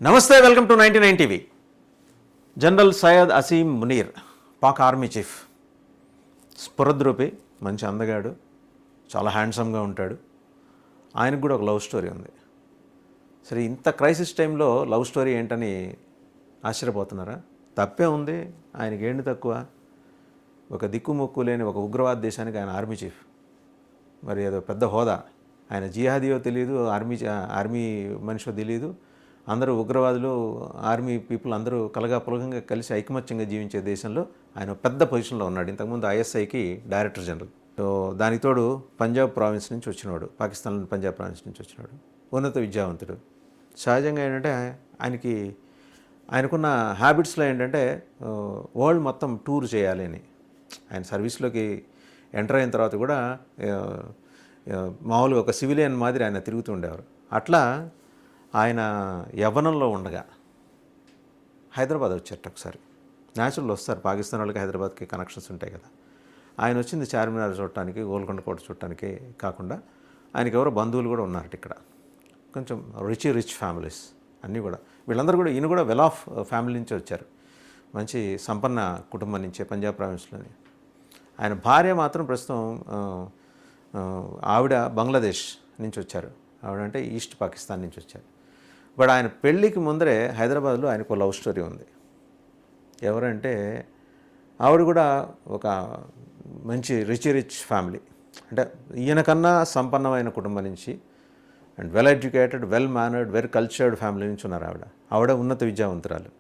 నమస్తే, welcome to 99 TV. General Syed Asim Munir, Pak army chief, స్ఫురద్రూపి, మంచి అందగాడు, చాలా హ్యాండ్సమ్గా ఉంటాడు. ఆయనకు కూడా ఒక లవ్ స్టోరీ ఉంది. సరే, ఇంత క్రైసిస్ టైంలో లవ్ స్టోరీ ఏంటని ఆశ్చర్యపోతున్నారా? తప్పే ఉంది. ఆయనకి ఏంటి తక్కువ? ఒక దిక్కుముక్కు లేని ఒక ఉగ్రవాద దేశానికి ఆయన ఆర్మీ చీఫ్. మరి ఏదో పెద్ద హోదా. ఆయన జిహాదీయో తెలియదు, ఆర్మీ మనిషో తెలియదు. అందరూ ఉగ్రవాదులు, ఆర్మీ పీపుల్ అందరూ కలగాపులగంగా కలిసి ఐకమత్యంగా జీవించే దేశంలో ఆయన పెద్ద పొజిషన్లో ఉన్నాడు. ఇంతకుముందు ఐఎస్ఐకి డైరెక్టర్ జనరల్. సో దానికి తోడు పంజాబ్ ప్రావిన్స్ నుంచి వచ్చినవాడు, పాకిస్తాన్లోని పంజాబ్ ప్రావిన్స్ నుంచి వచ్చినాడు. ఉన్నత విద్యావంతుడు. సహజంగా ఏంటంటే ఆయనకున్న హ్యాబిట్స్లో ఏంటంటే వరల్డ్ మొత్తం టూర్ చేయాలి అని. ఆయన సర్వీస్లోకి ఎంటర్ అయిన తర్వాత కూడా మామూలుగా ఒక సివిలియన్ మాదిరి ఆయన తిరుగుతూ ఉండేవారు. అట్లా ఆయన యవ్వనంలో ఉండగా హైదరాబాద్ వచ్చారట ఒకసారి. న్యాచురల్ వస్తారు, పాకిస్తాన్ వాళ్ళకి హైదరాబాద్కి కనెక్షన్స్ ఉంటాయి కదా. ఆయన వచ్చింది చార్మినార్ చూడటానికి, గోల్కొండ కోట చూడటానికి కాకుండా ఆయనకి ఎవరో బంధువులు కూడా ఉన్నారట ఇక్కడ. కొంచెం రిచ్ ఫ్యామిలీస్ అన్నీ కూడా. వీళ్ళందరూ కూడా ఈయన కూడా వెల్ ఆఫ్ ఫ్యామిలీ నుంచి వచ్చారు, మంచి సంపన్న కుటుంబం నుంచే, పంజాబ్ ప్రావిన్స్లోని. ఆయన భార్య మాత్రం ప్రస్తుతం ఆవిడ బంగ్లాదేశ్ నుంచి వచ్చారు. ఆవిడంటే ఈస్ట్ పాకిస్తాన్ నుంచి వచ్చారు. బట్ ఆయన పెళ్ళికి ముందరే హైదరాబాద్లో ఆయనకు లవ్ స్టోరీ ఉంది. ఎవరంటే ఆవిడ కూడా ఒక మంచి రిచ్ ఫ్యామిలీ, అంటే ఈయనకన్నా సంపన్నమైన కుటుంబం నుంచి, and well educated, well mannered, well cultured family నుంచి ఉన్నారు ఆవిడ ఉన్నత విద్యావంతురాలు.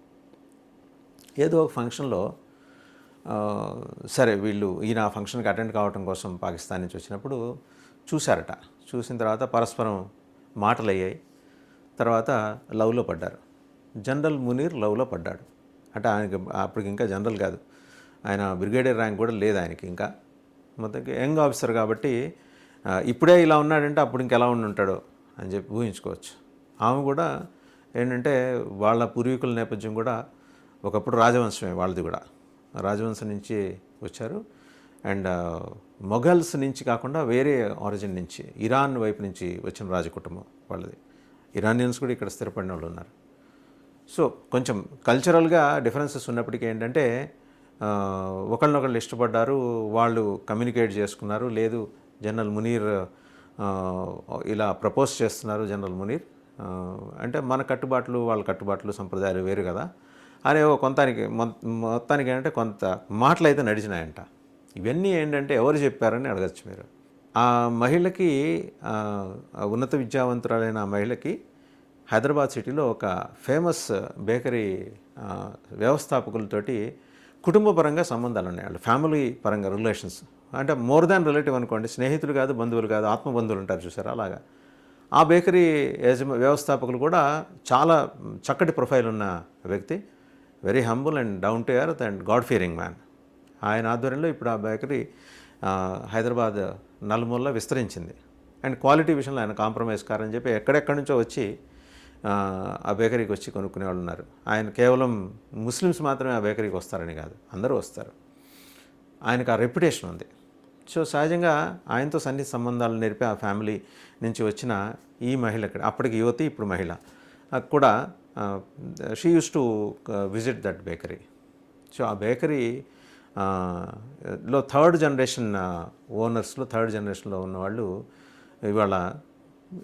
ఏదో ఒక ఫంక్షన్లో సరే వీళ్ళు ఈయన ఫంక్షన్కి అటెండ్ కావడం కోసం పాకిస్తాన్ నుంచి వచ్చినప్పుడు చూశారట. చూసిన తర్వాత పరస్పరం మాటలు అయ్యాయి. తర్వాత లవ్లో పడ్డారు. జనరల్ మునీర్ లవ్లో పడ్డాడు. అంటే ఆయనకి అప్పటికి ఇంకా జనరల్ కాదు, ఆయన బ్రిగేడియర్ ర్యాంక్ కూడా లేదు ఆయనకి ఇంకా. మొత్తం యంగ్ ఆఫీసర్ కాబట్టి ఇప్పుడే ఇలా ఉన్నాడంటే అప్పుడు ఇంకెలా ఉండి ఉంటాడో అని చెప్పి ఊహించుకోవచ్చు. ఆమె కూడా ఏంటంటే వాళ్ళ పూర్వీకుల నేపథ్యం కూడా ఒకప్పుడు రాజవంశమే, వాళ్ళది కూడా రాజవంశం నుంచి వచ్చారు. అండ్ మొఘల్స్ నుంచి కాకుండా వేరే ఆరిజిన్ నుంచి, ఇరాన్ వైపు నుంచి వచ్చిన రాజకుటుంబం వాళ్ళది. ఇరానియన్స్ కూడా ఇక్కడ స్థిరపడిన వాళ్ళు ఉన్నారు. సో కొంచెం కల్చరల్గా డిఫరెన్సెస్ ఉన్నప్పటికీ ఏంటంటే ఒకళ్ళనొకళ్ళు ఇష్టపడ్డారు, వాళ్ళు కమ్యూనికేట్ చేసుకున్నారు. లేదు, జనరల్ మునీర్ ఇలా ప్రపోజ్ చేస్తున్నారు. జనరల్ మునీర్ అంటే మన కట్టుబాట్లు వాళ్ళ కట్టుబాట్లు సంప్రదాయాలు వేరు కదా అనే మొత్తానికి ఏంటంటే కొంత మాటలు అయితే నడిచినాయంట. ఇవన్నీ ఏంటంటే ఎవరు చెప్పారని అడగచ్చు మీరు. ఆ మహిళకి, ఉన్నత విద్యావంతురాలైన ఆ మహిళకి హైదరాబాద్ సిటీలో ఒక ఫేమస్ బేకరీ వ్యవస్థాపకులతోటి కుటుంబపరంగా సంబంధాలు ఉన్నాయి. వాళ్ళు ఫ్యామిలీ పరంగా రిలేషన్స్, అంటే మోర్ దాన్ రిలేటివ్ అనుకోండి, స్నేహితులు కాదు, బంధువులు కాదు, ఆత్మబంధువులు ఉంటారు చూసారా, అలాగా. ఆ బేకరీ వ్యవస్థాపకులు కూడా చాలా చక్కటి ప్రొఫైల్ ఉన్న వ్యక్తి, very humble and down to earth and God Fearing man. ఆయన ఆధ్వర్యంలో ఇప్పుడు ఆ బేకరీ హైదరాబాద్ నలుమూలలో విస్తరించింది. అండ్ క్వాలిటీ విషయంలో ఆయన కాంప్రమైజ్ కారని చెప్పి ఎక్కడెక్కడి నుంచో వచ్చి ఆ బేకరీకి వచ్చి కొనుక్కునే వాళ్ళు ఉన్నారు. ఆయన కేవలం ముస్లిమ్స్ మాత్రమే ఆ బేకరీకి వస్తారని కాదు, అందరూ వస్తారు. ఆయనకు ఆ రెప్యుటేషన్ ఉంది. సో సహజంగా ఆయనతో సన్నిహిత సంబంధాలు నేర్పి ఆ ఫ్యామిలీ నుంచి వచ్చిన ఈ మహిళ, అప్పటికి యువతి, ఇప్పుడు మహిళ కూడా she use to visit that bakery. So ఆ బేకరీ లో థర్డ్ జనరేషన్ ఓనర్స్లో, థర్డ్ జనరేషన్లో ఉన్నవాళ్ళు ఇవాళ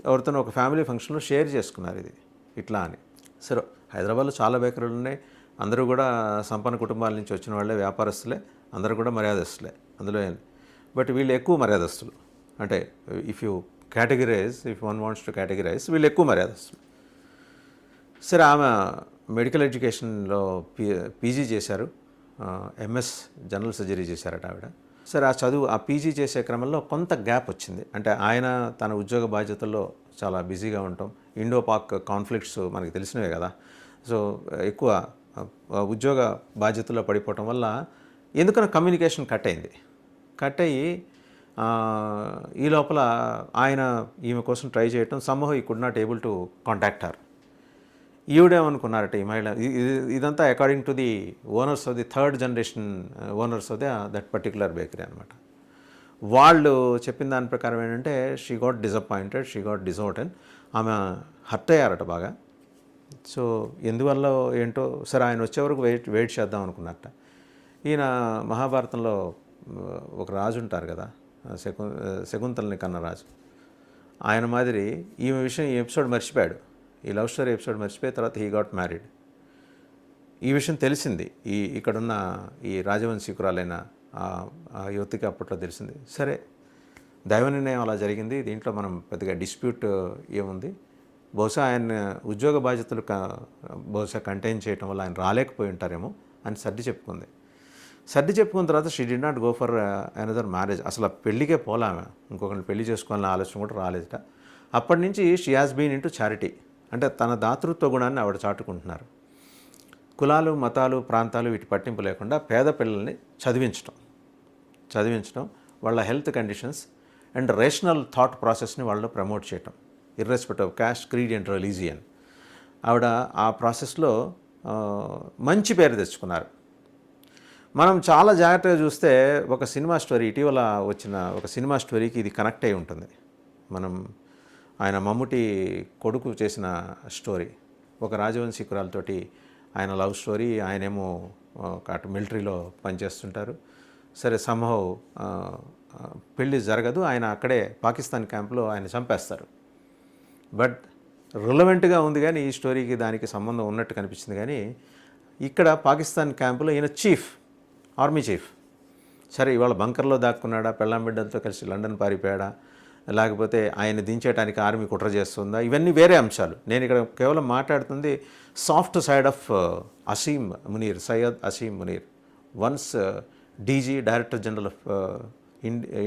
ఎవరితోనో ఒక ఫ్యామిలీ ఫంక్షన్లో షేర్ చేసుకున్నారు ఇది ఇట్లా అని. సరే, హైదరాబాద్లో చాలా బేకరీలు ఉన్నాయి, అందరూ కూడా సంపన్న కుటుంబాల నుంచి వచ్చిన వాళ్ళే, వ్యాపారస్తులే, అందరూ కూడా మర్యాదస్తులే అందులో. బట్ వీళ్ళు ఎక్కువ మర్యాదస్తులు, అంటే if one wants to categorise, వీళ్ళు ఎక్కువ మర్యాదస్తులు. సరే, ఆమె మెడికల్ ఎడ్యుకేషన్లో పీజీ చేశారు, ఎంఎస్ జనరల్ సర్జరీ చేశారట ఆవిడ. సరే, ఆ పీజీ చేసే క్రమంలో కొంత గ్యాప్ వచ్చింది. అంటే ఆయన తన ఉద్యోగ బాధ్యతల్లో చాలా బిజీగా ఉండటం, ఇండో పాక్ కాన్ఫ్లిక్ట్స్ మనకి తెలిసినవే కదా. సో ఎక్కువ ఉద్యోగ బాధ్యతల్లో పడిపోవటం వల్ల ఎందుకన్నా కమ్యూనికేషన్ కట్ అయ్యి ఈ లోపల ఆయన ఈమె కోసం ట్రై చేయటం, somehow he could not able to contact her. ఈవిడేమనుకున్నారట ఈ మహిళ, ఇదంతా according to the owners of the third generation owners of that particular bakery అనమాట. వాళ్ళు చెప్పిన దాని ప్రకారం ఏంటంటే she got disappointed, she got distorted. ఆమె హర్ట్ అయ్యారట బాగా. సో ఎందువల్ల ఏంటో సరే ఆయన వచ్చే వరకు వెయిట్ చేద్దాం అనుకున్నట్ట. ఈయన మహాభారతంలో ఒక రాజు ఉంటారు కదా, శకుంతలని కన్న రాజు. ఆయన మాదిరి ఈమె విషయం ఈ ఎపిసోడ్ మర్చిపోయాడు. ఈ లవ్ స్టోరీ ఎపిసోడ్ మర్చిపోయి తర్వాత హీ గాట్ మ్యారీడ్. ఈ విషయం తెలిసింది ఇక్కడున్న ఈ రాజవంశీకురాలైన ఆ యువతికి అప్పట్లో తెలిసింది. సరే దైవ నిర్ణయం అలా జరిగింది, దీంట్లో మనం పెద్దగా డిస్ప్యూట్ ఏముంది, బహుశా ఆయన ఉద్యోగ బాధ్యతలు బహుశా కంటైన్ చేయటం వల్ల ఆయన రాలేకపోయి ఉంటారేమో అని సర్ది చెప్పుకుంది. సర్ది చెప్పుకున్న తర్వాత she did not go for another marriage. అసలు ఆ పెళ్ళికే పోలామె, ఇంకొకరిని పెళ్లి చేసుకోవాలనే ఆలోచన కూడా రాలేదట. అప్పటి నుంచి she has been into charity. అంటే తన దాతృత్వ గుణాన్ని ఆవిడ చాటుకుంటున్నారు. కులాలు, మతాలు, ప్రాంతాలు వీటి పట్టింపు లేకుండా పేద పిల్లల్ని చదివించడం, వాళ్ళ health conditions and rational thought ప్రాసెస్ని వాళ్ళు ప్రమోట్ చేయటం, irrespective of cost, creed and religion. ఆవిడ ఆ ప్రాసెస్లో మంచి పేరు తెచ్చుకున్నారు. మనం చాలా జాగ్రత్తగా చూస్తే ఒక సినిమా స్టోరీ, ఇటీవల వచ్చిన ఒక సినిమా స్టోరీకి ఇది కనెక్ట్ అయి ఉంటుంది. ఆయన మమ్ముటి కొడుకు చేసిన స్టోరీ, ఒక రాజవంశీకురాలతోటి ఆయన లవ్ స్టోరీ. ఆయనేమో అటు మిలిటరీలో పనిచేస్తుంటారు. సరే సంహవ్ పెళ్ళి జరగదు, ఆయన అక్కడే పాకిస్తాన్ క్యాంప్లో ఆయన చంపేస్తారు. బట్ రిలవెంట్గా ఉంది కానీ ఈ స్టోరీకి దానికి సంబంధం ఉన్నట్టు కనిపించింది. కానీ ఇక్కడ పాకిస్తాన్ క్యాంపులో ఈయన ఆర్మీ చీఫ్. సరే ఇవాళ బంకర్లో దాక్కున్నాడా, పెళ్ళాం బిడ్డలతో కలిసి లండన్ పారిపోయాడా, లేకపోతే ఆయన దించేయడానికి ఆర్మీ కుట్ర చేస్తుందా, ఇవన్నీ వేరే అంశాలు. నేను ఇక్కడ కేవలం మాట్లాడుతుంది soft side of Asim Munir, Syed Asim Munir, once DG, director general of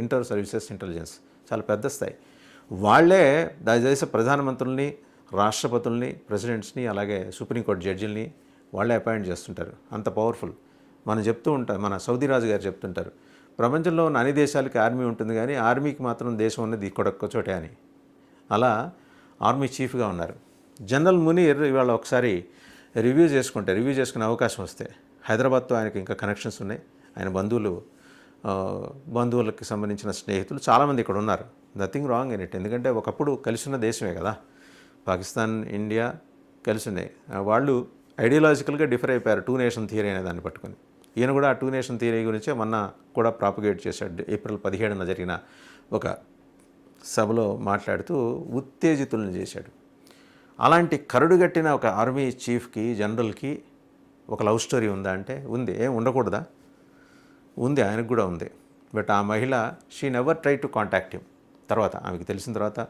inter services intelligence, చాలా పెద్ద స్థాయి. వాళ్ళే దేశ ప్రధానమంత్రుల్ని, రాష్ట్రపతుల్ని, ప్రెసిడెంట్స్ని, అలాగే సుప్రీంకోర్టు జడ్జిల్ని వాళ్ళే అపాయింట్ చేస్తుంటారు. అంత పవర్ఫుల్. మనం చెప్తూ ఉంటాం, మన సౌదీ రాజు గారు చెప్తుంటారు, ప్రపంచంలో ఉన్న అన్ని దేశాలకి ఆర్మీ ఉంటుంది కానీ ఆర్మీకి మాత్రం దేశం ఉన్నది ఇక్కడొక్క చోటే అని. అలా ఆర్మీ చీఫ్గా ఉన్నారు. జనరల్ మునీర్ ఇవాళ ఒకసారి రివ్యూ చేసుకునే అవకాశం వస్తే, హైదరాబాద్తో ఆయనకి ఇంకా కనెక్షన్స్ ఉన్నాయి. ఆయన బంధువులకి సంబంధించిన స్నేహితులు చాలామంది ఇక్కడ ఉన్నారు. Nothing wrong in it. ఎందుకంటే ఒకప్పుడు కలిసి ఉన్న దేశమే కదా, పాకిస్తాన్, ఇండియా కలిసి ఉన్నాయి. వాళ్ళు ఐడియాలజికల్గా డిఫర్ అయిపోయారు, 2 నేషన్ థియరీ అనే దాన్ని పట్టుకొని. ఈయన కూడా ఆ 2 నేషన్ థియరీ గురించే మొన్న కూడా ప్రాపగేట్ చేశాడు. ఏప్రిల్ 17న జరిగిన ఒక సభలో మాట్లాడుతూ ఉత్తేజితులను చేశాడు. అలాంటి కరుడుగట్టిన ఒక ఆర్మీ చీఫ్కి, జనరల్కి ఒక లవ్ స్టోరీ ఉందా అంటే ఉంది. ఏం ఉండకూడదా? ఉంది, ఆయనకు కూడా ఉంది. బట్ ఆ మహిళ she never try to contact him. తర్వాత ఆమెకు తెలిసిన తర్వాత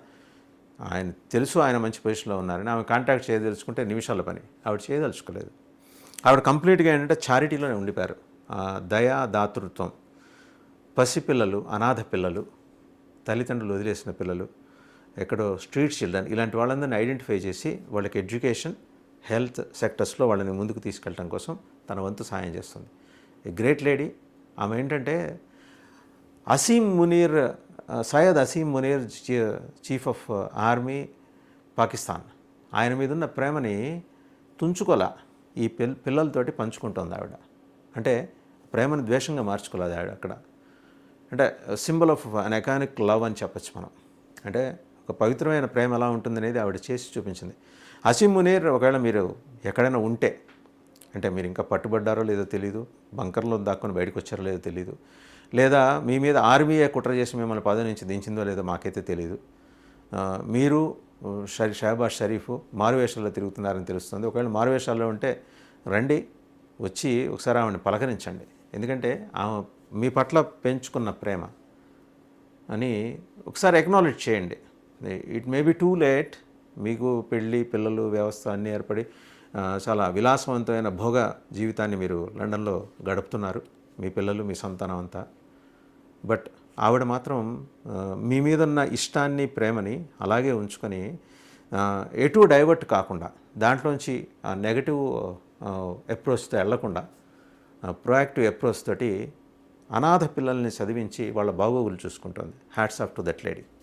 ఆయన మంచి పొజిషన్లో ఉన్నారని ఆమె కాంటాక్ట్ చేయదలుచుకుంటే నిమిషాల పని, ఆవిడ చేయదలుచుకోలేదు. ఆవిడ కంప్లీట్గా ఏంటంటే చారిటీలోనే ఉండిపోయారు. దయా, దాతృత్వం, పసిపిల్లలు, అనాథ పిల్లలు, తల్లిదండ్రులు వదిలేసిన పిల్లలు, ఎక్కడో స్ట్రీట్ చిల్డ్రన్, ఇలాంటి వాళ్ళందరినీ ఐడెంటిఫై చేసి వాళ్ళకి ఎడ్యుకేషన్, హెల్త్ సెక్టర్స్లో వాళ్ళని ముందుకు తీసుకెళ్ళడం కోసం తన వంతు సాయం చేస్తుంది. A great lady. ఆమె ఏంటంటే Syed Asim Munir, chief of army Pakistan, ఆయన మీద ఉన్న ప్రేమని తుంచుకోలే, ఈ పిల్లలతోటి పంచుకుంటుంది ఆవిడ. అంటే ప్రేమను ద్వేషంగా మార్చుకోలేదు ఆవిడ అక్కడ. అంటే సింబల్ ఆఫ్ అన్ ఎకానిక్ లవ్ అని చెప్పచ్చు మనం. అంటే ఒక పవిత్రమైన ప్రేమ ఎలా ఉంటుందనేది ఆవిడ చేసి చూపించింది. అసీమ్ మునీర్ ఒకవేళ మీరు ఎక్కడైనా ఉంటే, అంటే మీరు ఇంకా పట్టుబడ్డారో లేదో తెలీదు, బంకర్లో దాక్కుని బయటకు వచ్చారో లేదో తెలీదు, లేదా మీ మీద ఆర్మీయే కుట్ర చేసి మిమ్మల్ని పదవి నుంచి దించిందో లేదో మాకైతే తెలీదు, మీరు షహబాజ్ షరీఫ్ మారువేషాల్లో తిరుగుతున్నారని తెలుస్తుంది. ఒకవేళ మారువేషాల్లో ఉంటే రండి, వచ్చి ఒకసారి ఆమెను పలకరించండి. ఎందుకంటే ఆమె మీ పట్ల పెంచుకున్న ప్రేమ అని ఒకసారి ఎక్నాలెడ్జ్ చేయండి. It may be too late. మీకు పెళ్ళి, పిల్లలు, వ్యవస్థ అన్నీ ఏర్పడి చాలా విలాసవంతమైన భోగ జీవితాన్ని మీరు లండన్లో గడుపుతున్నారు, మీ పిల్లలు, మీ సంతానం అంతా. బట్ ఆవిడ మాత్రం మీ మీద ఉన్న ఇష్టాన్ని, ప్రేమని అలాగే ఉంచుకొని ఎటు డైవర్ట్ కాకుండా, దాంట్లోంచి నెగటివ్ అప్రోచ్తో వెళ్లకుండా ప్రొయాక్టివ్ అప్రోచ్ తోటి అనాథ పిల్లల్ని చదివించి వాళ్ళ బాగోగులు చూసుకుంటుంది. Hats off to that lady.